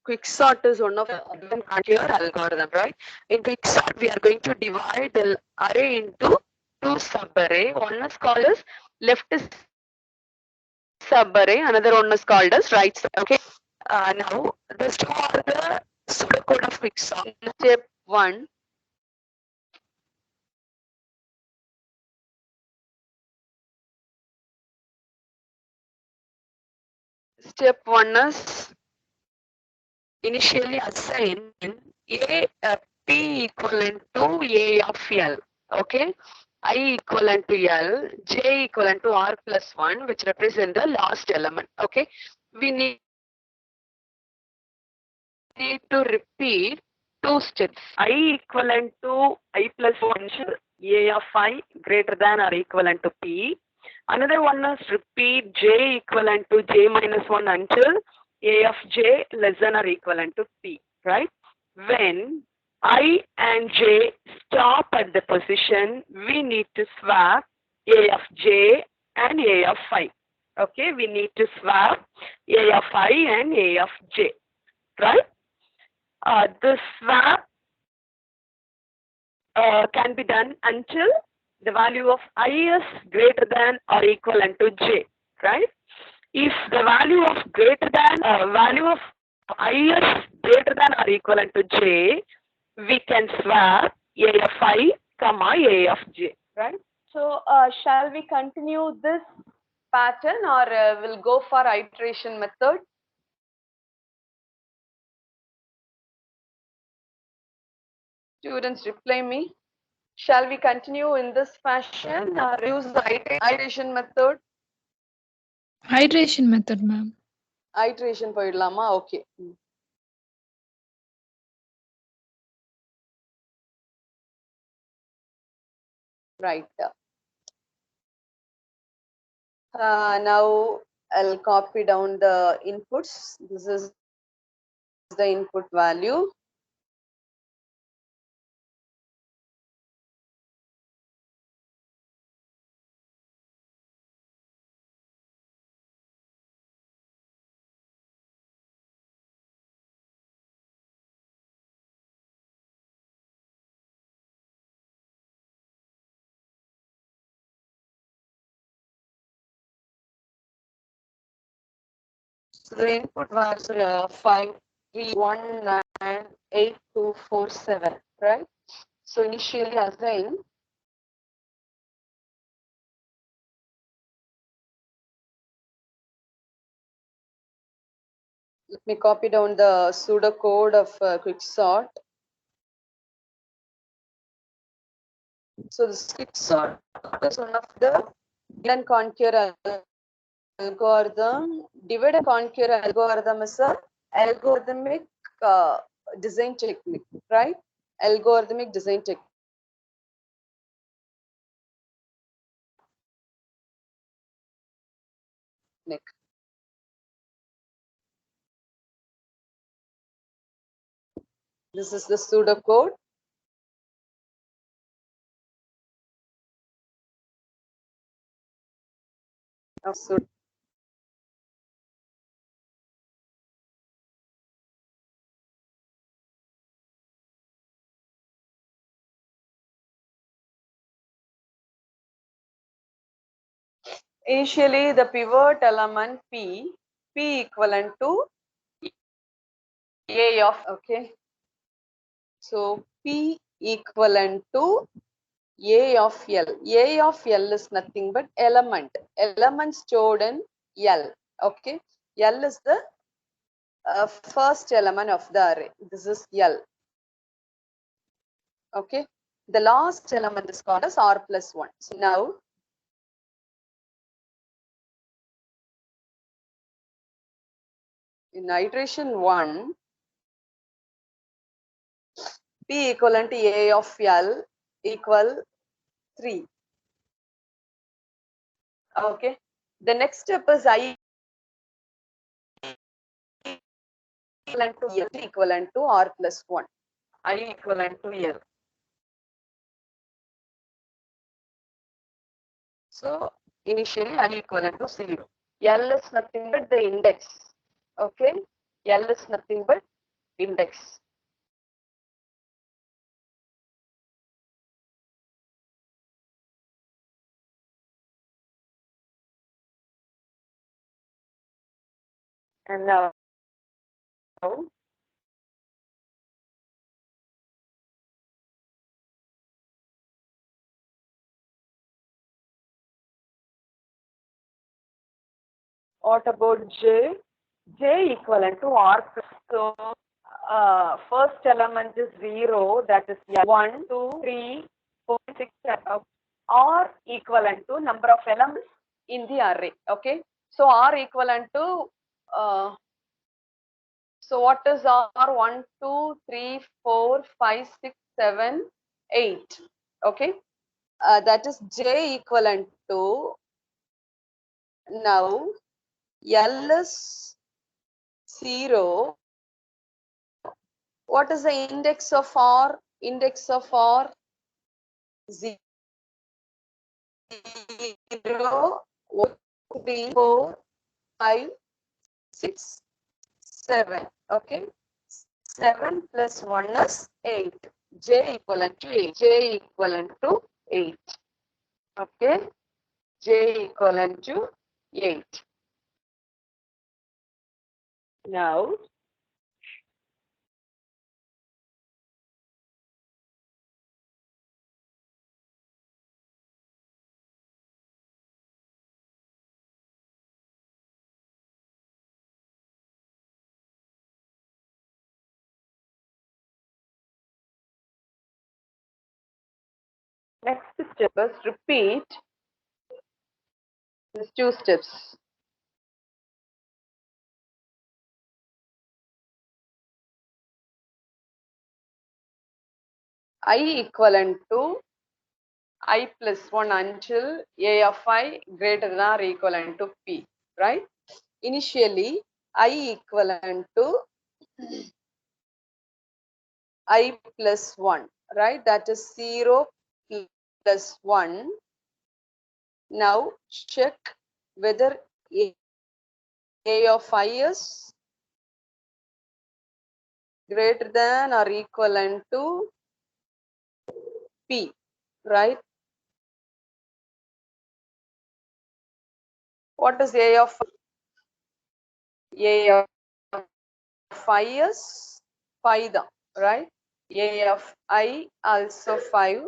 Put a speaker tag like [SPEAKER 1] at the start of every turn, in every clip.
[SPEAKER 1] quicksort is one of the advanced Cantor algorithm, right? In quicksort, we are going to divide the array into two subarray. One is called as left subarray, another one is called as right sub. Okay. Now, let's do the pseudocode of quicksort. Step 1. Step 1 is initially assign P equivalent to A of L. Okay. I equivalent to L, J equivalent to R plus 1, which represent the last element. Okay. We need to repeat two steps. I equivalent to I plus 1, A of I greater than or equivalent to P. Another one is repeat J equivalent to J minus 1 until A of J less than or equivalent to P, right? When I and J stop at the position, we need to swap A of J and A of I. Okay, we need to swap A of I and A of J, right? The swap can be done until the value of I is greater than or equivalent to J, right? If the value of value of I is greater than or equivalent to J, we can swap A of I, comma A of J, right? So shall we continue this pattern or we'll go for iteration method? Students reply me. Shall we continue in this fashion or use the iteration method?
[SPEAKER 2] Hydration method, ma'am.
[SPEAKER 1] Iteration போயிடலாமா? Okay. Right. Now I'll copy down the inputs. This is the input value. So the input was 5319847, right? So initially assign let me copy down the pseudocode of quicksort. So this quicksort is one of the divide and conquer algorithm. Divide and conquer algorithm is a algorithmic design technique, right? Algorithmic design technique. This is the pseudocode. Initially, the pivot element P equivalent to A of, okay. So P equivalent to A of L. A of L is nothing but element. Element stored in L. Okay. L is the first element of the array. This is L. Okay. The last element is called as R plus 1. So now, in iteration 1, P equivalent to A of L equal 3. Okay. The next step is I equivalent to R plus 1. I equivalent to L. So initially I equivalent to 0. L is nothing but the index. Okay. L is nothing but index. And now what about J? J equivalent to R. So first element is 0, that is 1, 2, 3, 4, 6, 7. R equivalent to number of elements in the array. Okay. So R equivalent to so what is R? 1, 2, 3, 4, 5, 6, 7, 8. Okay. That is J equivalent to, now L is 0. What is the index of R? Index of R 0, 1, 3, 4, 5, 6, 7. Okay. 7 plus 1 is 8. J equivalent to 8. J equivalent to 8. Okay. J equivalent to 8. Now, next step is repeat these two steps. I equivalent to I plus 1 until A of I greater than or equivalent to P, right? Initially, I equivalent to I plus 1, right? That is 0 plus 1. Now check whether A of I is greater than or equivalent to P, right? What is A of I is 5, right? A of I also 5.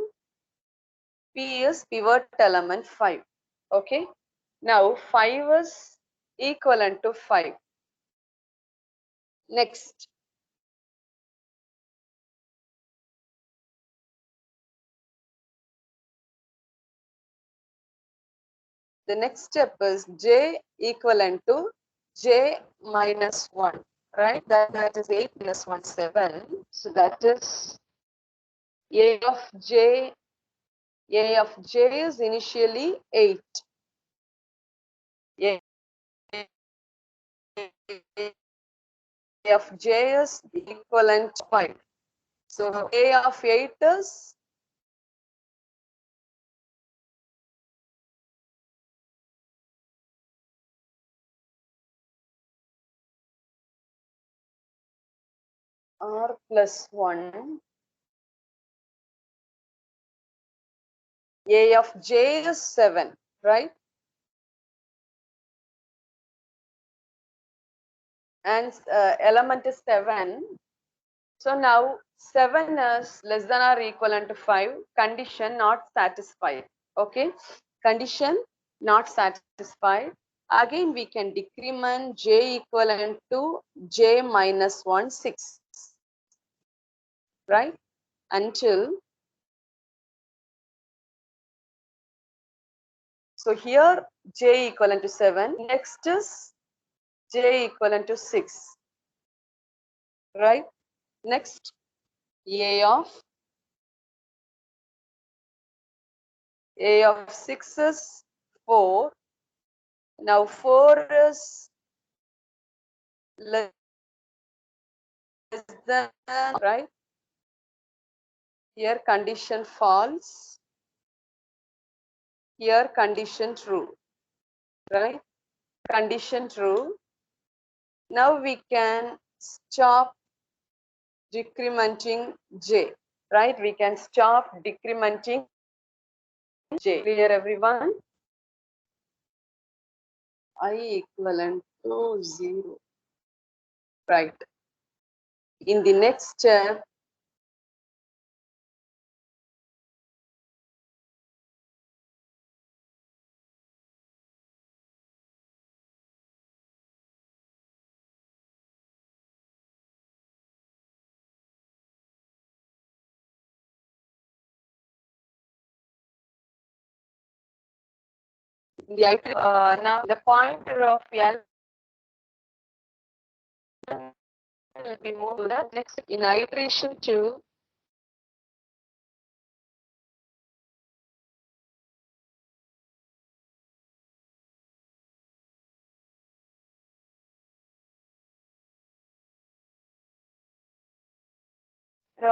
[SPEAKER 1] P is pivot element 5. Okay. Now 5 is equivalent to 5. Next, the next step is J equivalent to J minus 1, right? That is 8 plus 1, 7. So that is A of J. A of J is initially 8. A of J is equivalent to 5. So A of 8 is R plus 1. A of J is 7, right? And element is 7. So now 7 is less than or equivalent to 5. Condition not satisfied. Okay. Condition not satisfied. Again, we can decrement J equivalent to J minus 1, 6. Right? Until. So here J equivalent to 7. Next is J equivalent to 6. Right? Next, A of 6 is 4. Now 4 is less than, right? Here condition false. Here condition true, right? Condition true. Now we can stop
[SPEAKER 2] decrementing j, right? We can stop decrementing j. Clear, everyone? I equivalent to 0, right? In the next step, now the pointer of L will be moved to the next in iteration 2.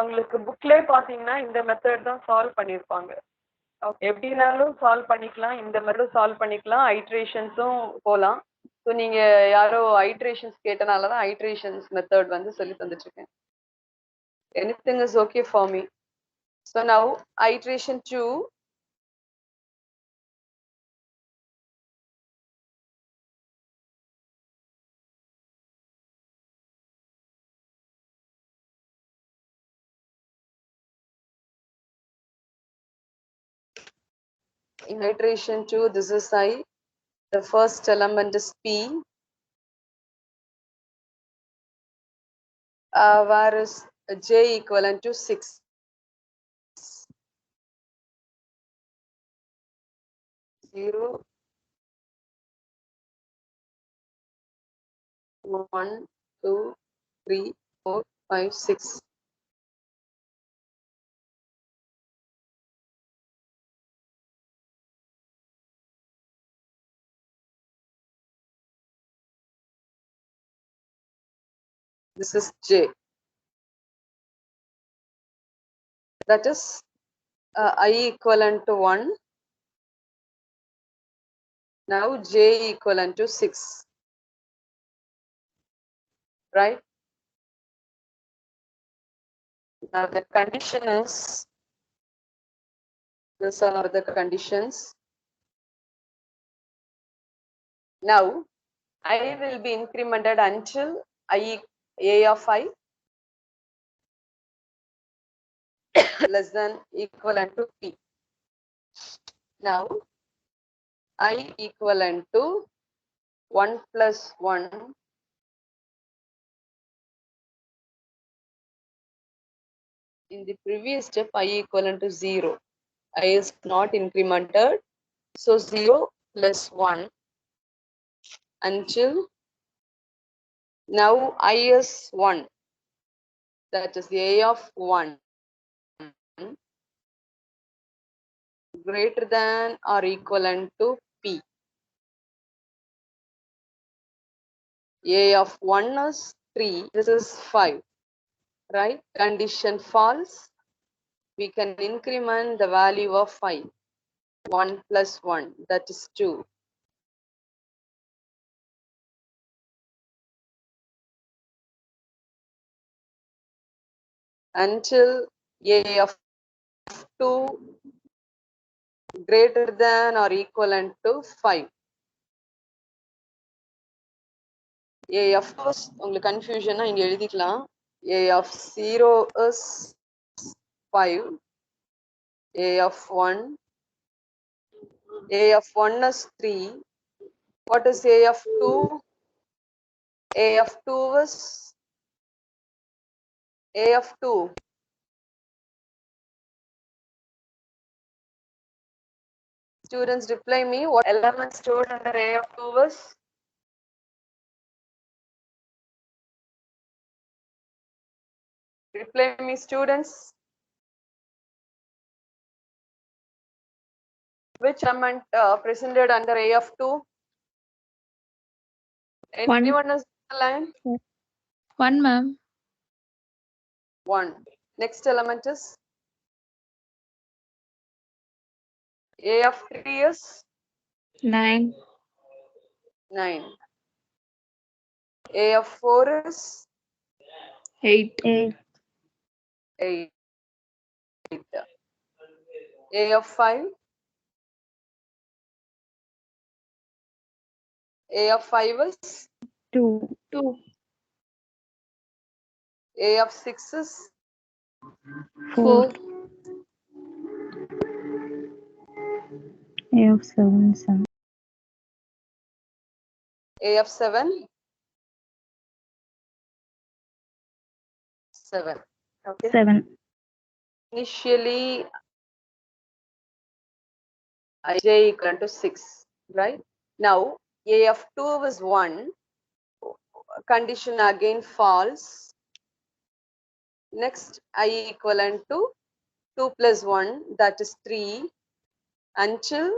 [SPEAKER 1] உங்களுக்கு புக்லே பாத்தீங்கன்னா இந்த method தான் solve பண்ணிருப்பாங்க. எப்படினாலும் solve பண்ணிக்கலாம், இந்த மெத்தடும் solve பண்ணிக்கலாம், ஐட்ரேஷன்ஸும் போலாம். ஸோ நீங்க யாரோ ஐட்ரேஷன்ஸ் கேட்டனால தான் ஐட்ரேஷன்ஸ் மெத்தட் வந்து சொல்லி தந்துட்டு இருக்கேன். Anything is okay for me. So now iteration 2. In iteration 2, this is I. The first element is P. Where is J equivalent to 6. 0, 1, 2, 3, 4, 5, 6. This is J. That is I equivalent to 1. Now J equivalent to 6. Right? Now the condition is, these are the conditions. Now I will be incremented until A of I less than equivalent to P. Now I equivalent to 1 plus 1 in the previous step. I equivalent to 0. I is not incremented, so 0 plus 1 until now I is 1, that is A of 1 greater than or equivalent to P. A of 1 is 3, this is 5, right? Condition false, we can increment the value of 5. 1 plus 1, that is 2. Until A of 2 greater than or equivalent to 5. A of course உங்களுக்கு கன்ஃபியூஷனா இங்க எழுதிக்கலாம். A of 0 is 5. A of 1. A of 1 is 3. What is A of 2? A of 2 is A of 2. Students reply me, what element stored under A of 2 is? Reply me, students. Which element presented under A of 2? Anyone is the line?
[SPEAKER 3] 1, ma'am.
[SPEAKER 2] 1. Next element is A of 3 is
[SPEAKER 3] 9.
[SPEAKER 2] 9. A of 4 is
[SPEAKER 3] 8.
[SPEAKER 2] 8. A of 5. A of 5 is
[SPEAKER 3] 2. 2.
[SPEAKER 2] A of 6 is
[SPEAKER 3] 4. A of 7. 7.
[SPEAKER 2] A of 7. 7. Okay.
[SPEAKER 3] 7.
[SPEAKER 2] Initially, j equal to 6, right? Now, A of 2 is 1. Condition again false. Next, I equivalent to 2 plus 1, that is 3, until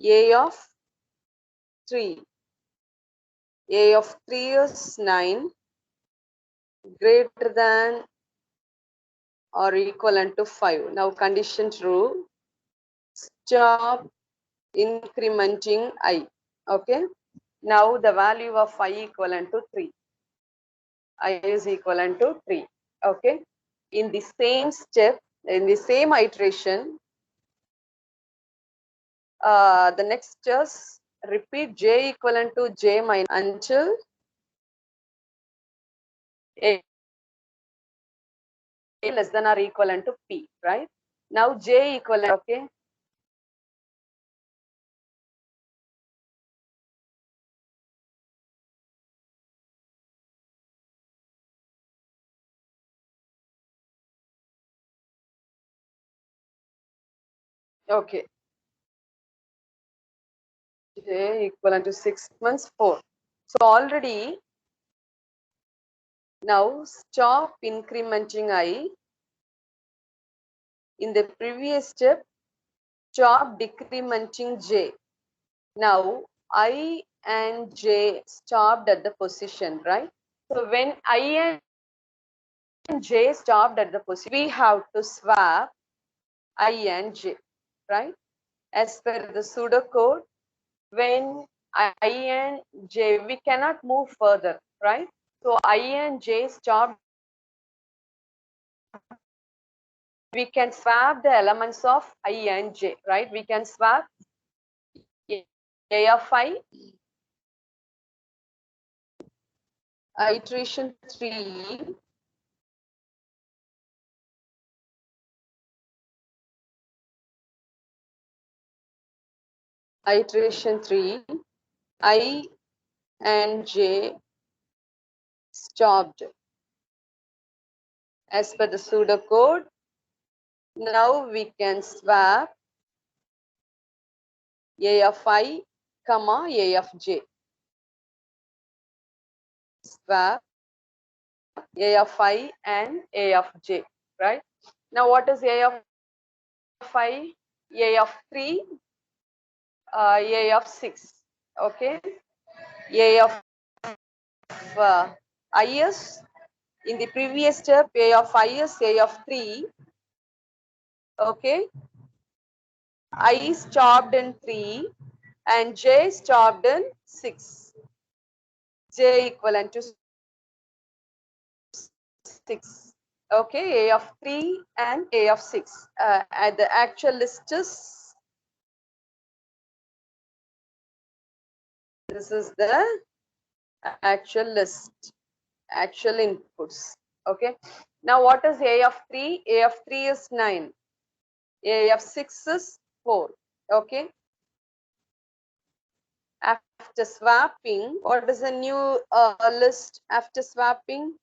[SPEAKER 2] A of 3. A of 3 is 9, greater than or equivalent to 5. Now, condition true. Stop incrementing I. Okay. Now, the value of I equivalent to 3. I is equivalent to 3. Okay. In the same step, in the same iteration, the next just repeat j equivalent to j minus until a less than or equivalent to p, right? Now j equivalent, okay. Okay. J equivalent to 6 months 4. So already now stop incrementing I. In the previous step, stop decrementing j. Now I and j stopped at the position, right? So when I and j stopped at the position, we have to swap I and j, right? As per the pseudocode, when I and j, we cannot move further, right? So I and j stopped. We can swap the elements of I and j, right? We can swap a of I, iteration 3, iteration 3, I and j stopped. As per the pseudocode, now we can swap a of I, comma a of j. Swap a of I and a of j, right? Now what is a of I? A of 3, a of 6, okay? A of is in the previous step, a of I is a of 3, okay? I stopped in 3 and j stopped in 6. J equivalent to 6. Okay, a of 3 and a of 6. And the actual list is, this is the actual list, actual inputs. Okay. Now what is a of 3? A of 3 is 9. A of 6 is 4. Okay. After swapping, what is a new list after swapping?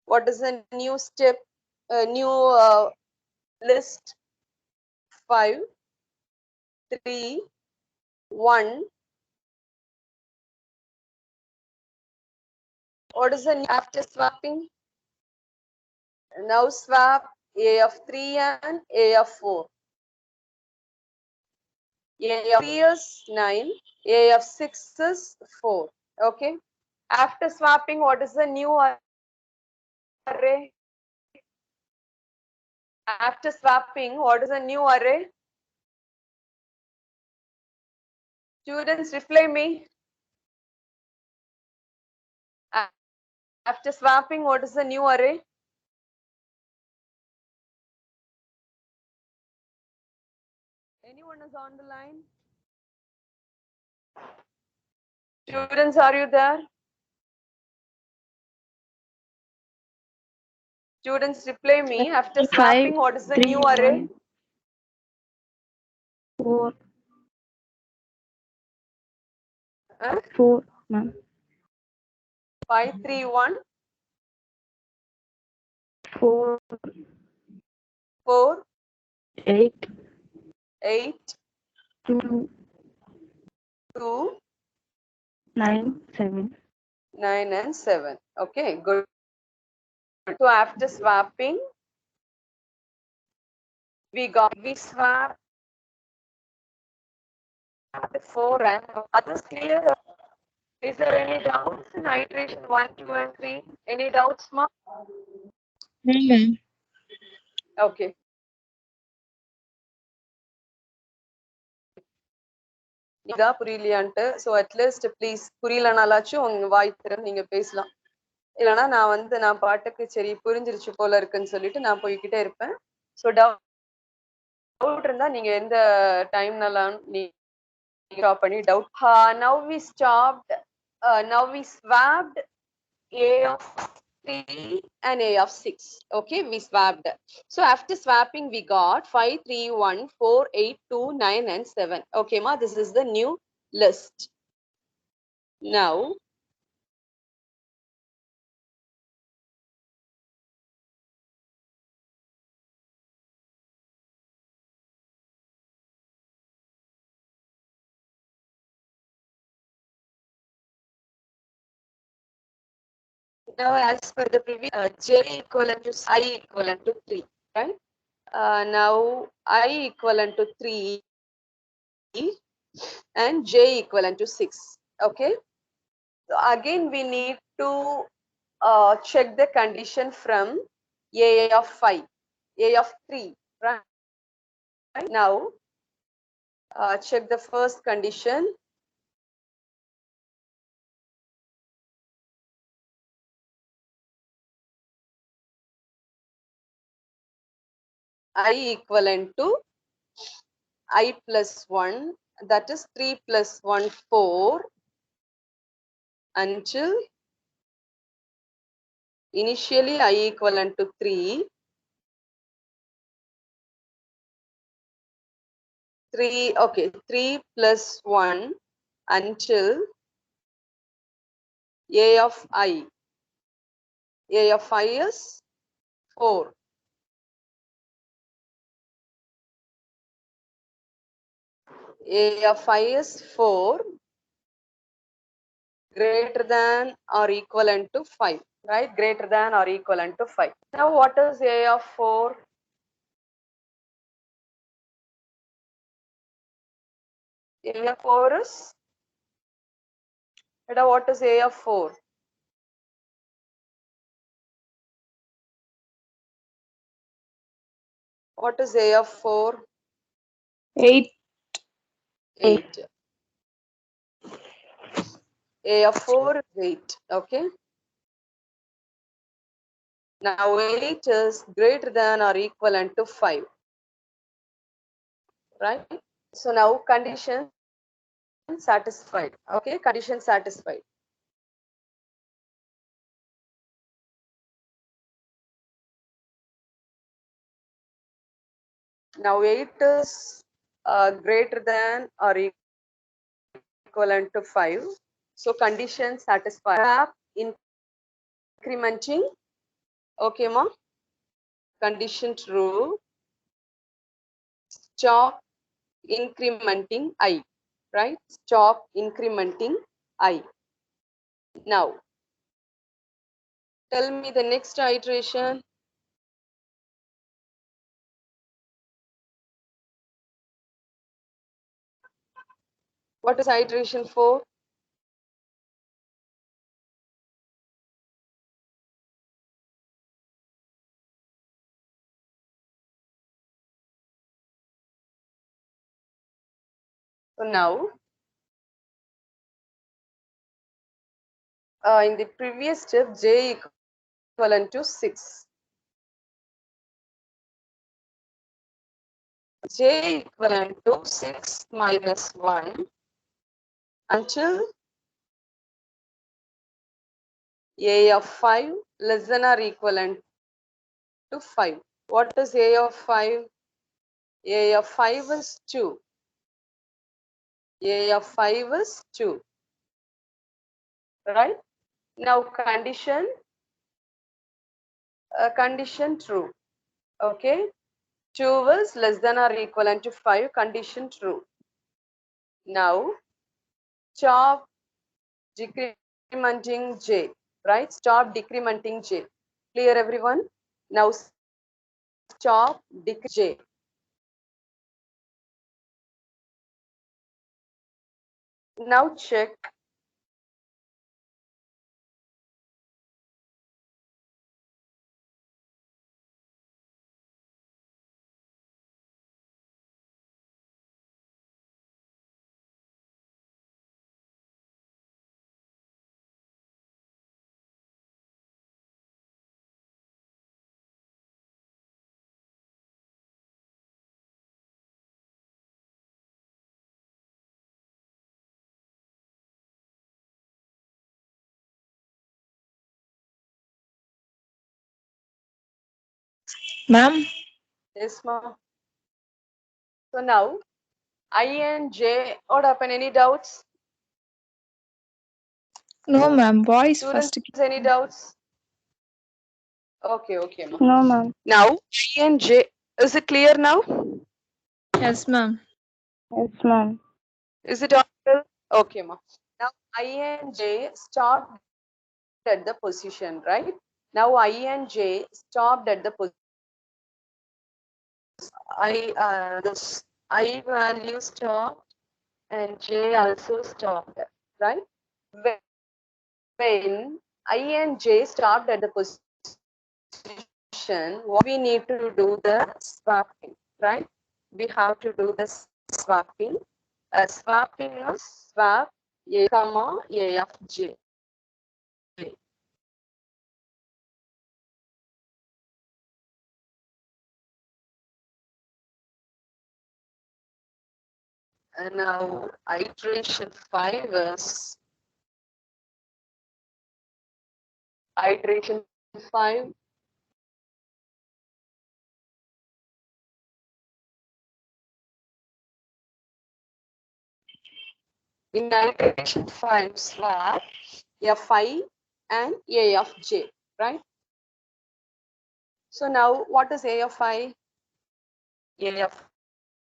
[SPEAKER 2] What is a new step, new list? 5, 3, 1. What is the new after swapping? Now swap a of 3 and a of 4. A of 3 is 9, a of 6 is 4. Okay. After swapping, what is the new array? After swapping, what is the new array? Students, reply me. After swapping, what is the new array? Anyone is on the line? Students, are you there? Students, reply me. After swapping, what is the new array?
[SPEAKER 3] 4,
[SPEAKER 2] Huh?
[SPEAKER 3] 4, ma'am.
[SPEAKER 2] 5, 3, 1,
[SPEAKER 3] 4,
[SPEAKER 2] 4,
[SPEAKER 3] 8,
[SPEAKER 2] 8,
[SPEAKER 3] 2,
[SPEAKER 2] 2,
[SPEAKER 3] 9, 7.
[SPEAKER 2] 9, and 7. Okay, good. So after swapping, we swap the 4 and others clear. Is there any doubts in iteration 1, 2, and 3? Any doubts, ma?
[SPEAKER 3] No, ma'am.
[SPEAKER 2] Okay. இதா புரியலையான்ட்டு so at least please புரியலனாலாச்சும் உங்க வாய் திறந்து நீங்க பேசலாம். இல்லைன்னா நான் பாட்டுக்கு சரி புரிஞ்சிருச்சு போல இருக்குன்னு சொல்லிட்டு நான் போய்கிட்டே இருப்பேன். ஸோ டவுட் இருந்தா நீங்க எந்த டைம்னாலும் நீங்க ஸ்டாப் பண்ணி doubt. Now we stopped. Now we swapped a of 3 and a of 6. Okay, we swapped. So after swapping, we got 5, 3, 1, 4, 8, 2, 9, and 7. Okay, ma, this is the new list. Now, as per the previous, j equivalent to I equivalent to 3, right? Now I equivalent to 3 and j equivalent to 6. Okay. So again, we need to check the condition from a of 5, a of 3, right? Now, check the first condition. I equivalent to I plus 1, that is 3 plus 1, 4, until initially I equivalent to 3, 3 plus 1 until a of I is 4. A of I is 4, greater than or equivalent to 5, right? Greater than or equivalent to 5. Now what is A of 4? A of 4 is, what is A of 4? What is A of 4?
[SPEAKER 3] 8.
[SPEAKER 2] 8. A of 4 is 8. Okay. Now 8 is greater than or equivalent to 5. Right? So now condition satisfied. Okay, condition satisfied. Now 8 is greater than or equivalent to 5. So condition satisfied. Swap incrementing. Okay, ma. Condition true. Stop incrementing I. Right? Stop incrementing I. Now, tell me the next iteration. What is iteration 4? So now, in the previous step, j equivalent to 6. j equivalent to 6 minus 1 until a of 5 less than or equivalent to 5. What is a of 5? A of 5 is 2. A of 5 is 2. Right? Now condition true. Okay. 2 is less than or equivalent to 5. Condition true. Now stop decrementing j. Right? Stop decrementing j. Clear everyone? Now stop decrementing j. Now check.
[SPEAKER 3] Ma'am?
[SPEAKER 2] Yes, ma'am. So now I and j, what happened? Any doubts?
[SPEAKER 3] No, ma'am. Voice
[SPEAKER 2] Students,
[SPEAKER 3] first.
[SPEAKER 2] any doubts? Okay, okay, ma'am.
[SPEAKER 3] No, ma'am.
[SPEAKER 2] Now I and j, is it clear now?
[SPEAKER 3] Yes, ma'am. Yes, ma'am.
[SPEAKER 2] Is it audible? Okay, ma'am. Now I and j stopped at the position, right? Now I and j stopped at the position. This I value stopped and j also stopped, right? When I and j stopped at the position, what we need to do the swapping, right? We have to do the swapping. Swapping is swap a comma a of j. And now iteration 5 is iteration 5. In iteration 5, swap fi and a of j, right? So now what is a of I? A of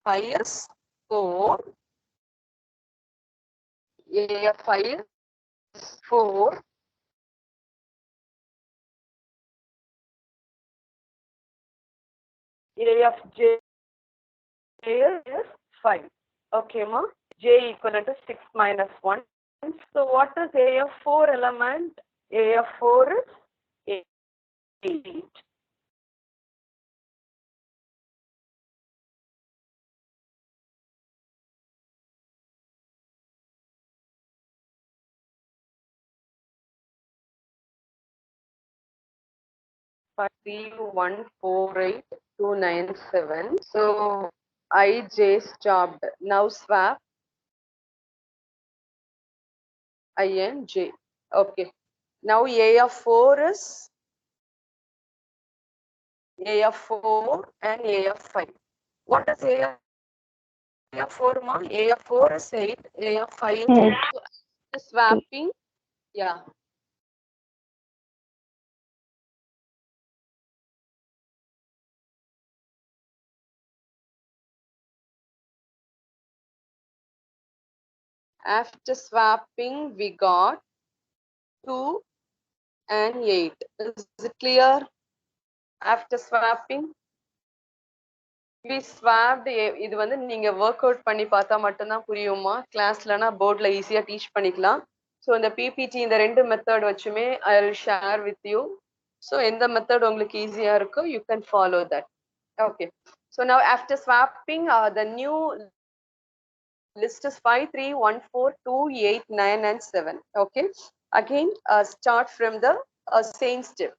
[SPEAKER 2] I is 4. A of I is 4. A of j is 5. Okay, ma. J equivalent to 6 minus 1. So what is A of 4 element? A of 4 is 8. Five, 3, 1, 4, 8, 2, 9, 7. So I j stopped. Now swap I and j. Okay. Now A of 4 is A of 4 and A of 5. What is A of 4, ma? A of 4 is 8. A of 5 is 8.
[SPEAKER 3] Yes.
[SPEAKER 2] So after swapping, yeah. After swapping, we got 2 and 8. Is it clear? After swapping, we swapped. இது வந்து நீங்க work out பண்ணி பார்த்தா மட்டும்தான் புரியுமா? கிளாஸ்லனா போர்ட்ல ஈஸியா teach பண்ணிக்கலாம். ஸோ இந்த பிபிடி இந்த ரெண்டு மெத்தட் வச்சுமே I will share with you. So எந்த மெத்தட் உங்களுக்கு ஈஸியா இருக்கோ you can follow that. Okay. So now after swapping the new list is 5, 3, 1, 4, 2, 8, 9, and 7. Okay. Again, start from the same step,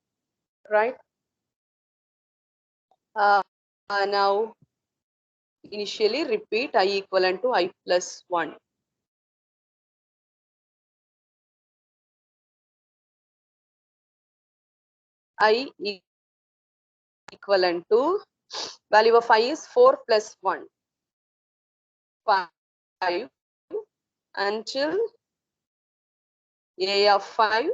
[SPEAKER 2] right? Now Initially repeat I equivalent to I plus 1. I equivalent to value of I is 4 plus 1. 5 until A of 5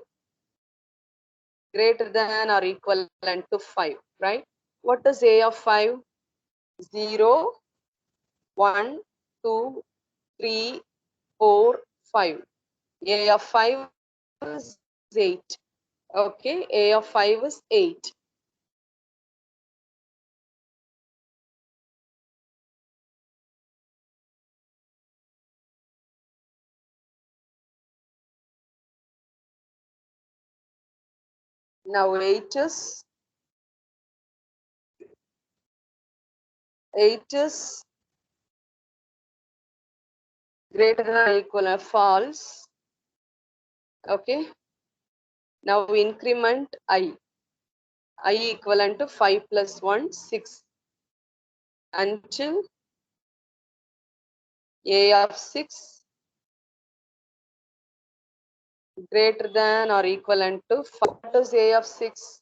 [SPEAKER 2] greater than or equivalent to 5, right? What is A of 5? 0, 1, 2, 3, 4, 5. A of 5 is 8. Okay, A of 5 is 8. Now 8 is greater than or equal to false. Okay. Now increment I equivalent to 5 plus 1, 6 until A of 6 greater than or equivalent to 5. What is A of 6?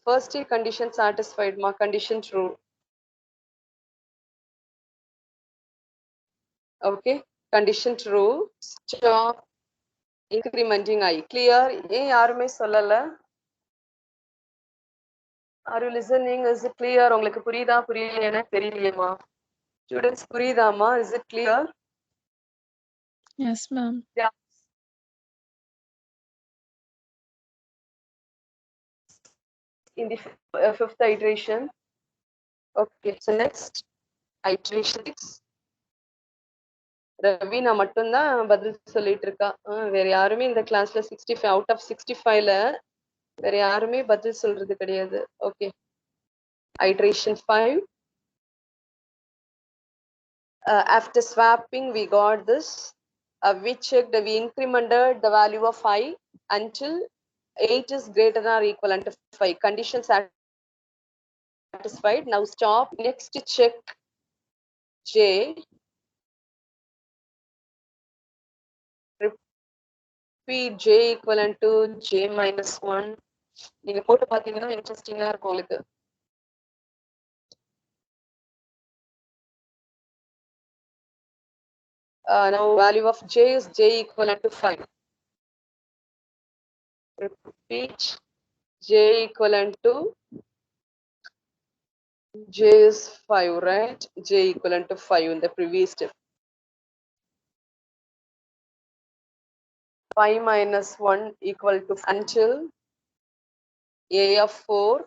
[SPEAKER 2] First condition satisfied, ma condition true. Okay, condition true. Stop incrementing I. Clear? ஏன் யாருமே சொல்லல? Are you listening? Is it clear? உங்களுக்கு புரியுதா புரியலையா தெரியலையேமா? Students புரியுதாமா? Is it clear?
[SPEAKER 3] Yes, ma'am.
[SPEAKER 2] Yeah. In the fifth iteration. Okay, so next iteration 6. Raveena மட்டும்தான் பதில் சொல்லிட்டு இருக்கா. வேற யாருமே இந்த கிளாஸ்ல 65 அவுட் ஆஃப் 65ல வேற யாருமே பதில் சொல்றது கிடையாது. Okay, iteration 5. After swapping we got this. We checked, we incremented the value of I until 8 is greater than or equivalent to 5. Condition satisfied. Now stop. Next check J. Repeat J equivalent to J minus 1. நீங்க போட்டு பாத்தீங்கன்னா இன்ட்ரெஸ்டிங்கா இருக்கும் உங்களுக்கு. Now value of J is J equivalent to 5. Repeat J equivalent to J is 5, right? J equivalent to 5 in the previous step. 5 minus 1 equal to until A of 4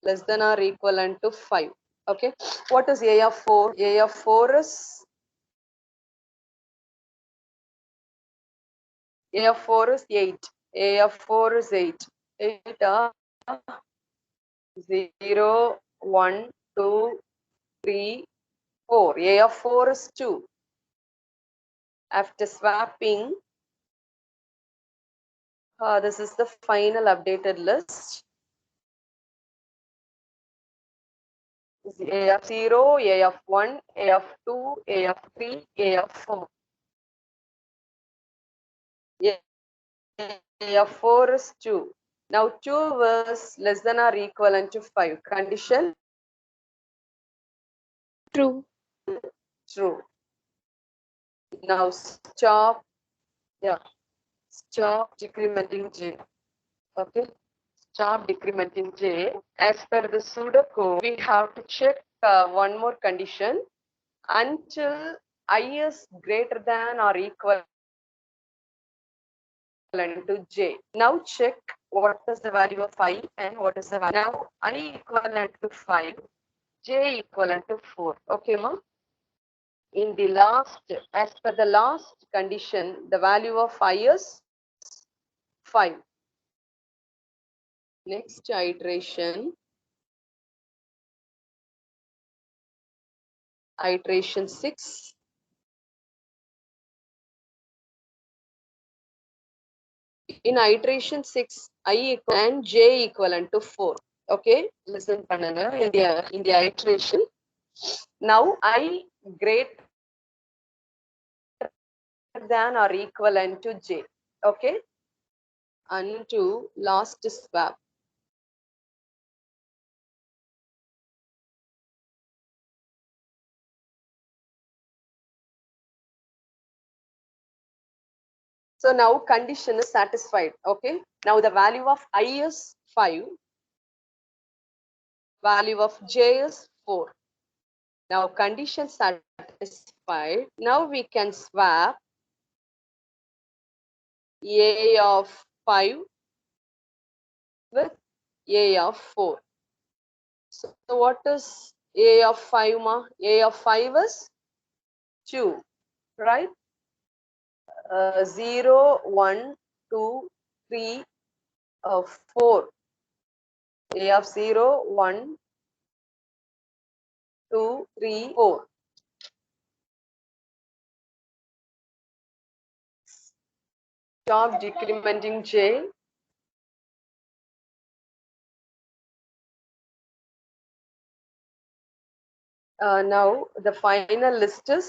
[SPEAKER 2] less than or equivalent to 5. Okay, what is A of 4? A of 4 is A of 4 is 8. A of 4 is 8. 8 0, 1, 2, 3, 4. A of 4 is 2. After swapping, this is the final updated list. A of 0, A of 1, A of 2, A of 3, A of 4. A of 4 is 2. Now 2 was less than or equivalent to 5. Condition
[SPEAKER 3] True.
[SPEAKER 2] true. Now stop. Yeah. Stop decrementing J. Okay. Stop decrementing J. As per the pseudocode, we have to check one more condition until I is greater than or equivalent to J. Now check what is the value of I and what is the value. Now I equivalent to 5, J equivalent to 4. Okay, ma? In the last, as per the last condition, the value of I is 5. Next iteration. Iteration 6. In iteration 6, and j equivalent to 4. Okay, listen பண்ணுங்க in the iteration. Now I greater than or equivalent to j. Okay, unto last swap. So now condition is satisfied. Okay, now the value of I is 5, value of j is 4. Now condition satisfied. Now we can swap a of 5 with a of 4. So what is a of 5 ma? A of 5 is 2, right? 0, 1, 2, 3, 4. A of 0, 1, 2, 3, 4. Stop decrementing j. Now the final list is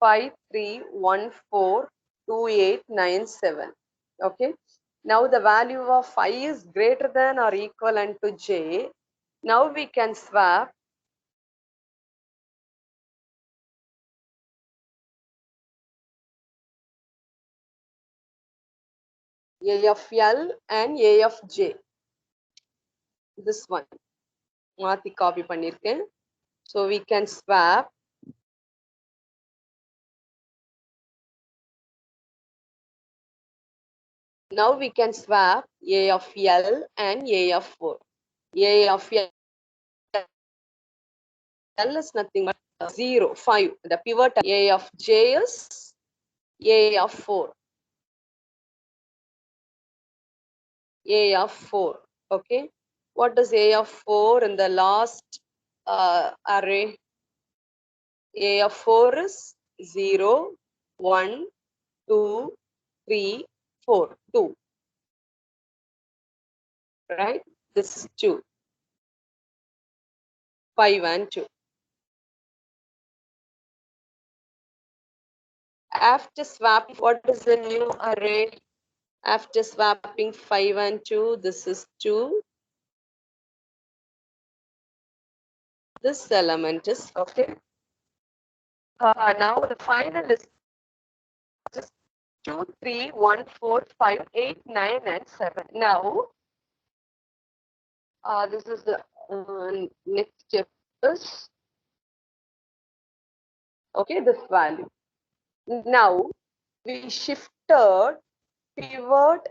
[SPEAKER 2] 5, 3, 1, 4, 2, 8, 9, 7. Okay. Now the value of I is greater than or equivalent to j. Now we can swap a of L and a of j. This one. மாத்தி copy பண்ணிருக்கேன். So we can swap now we can swap a of L and a of 4. A of L is nothing but 0, 5. The pivot a of j is a of 4. A of 4. Okay. What is a of 4 in the last array? A of 4 is 0, 1, 2, 3, 4. 2. Right? This is 2. 5 and 2. After swapping, what is the new array? After swapping 5 and 2, this is 2. This element is okay. Now the final is 2, 3, 1, 4, 5, 8, 9, and 7. Now, this is the next step is okay, this value. Now we shifted pivot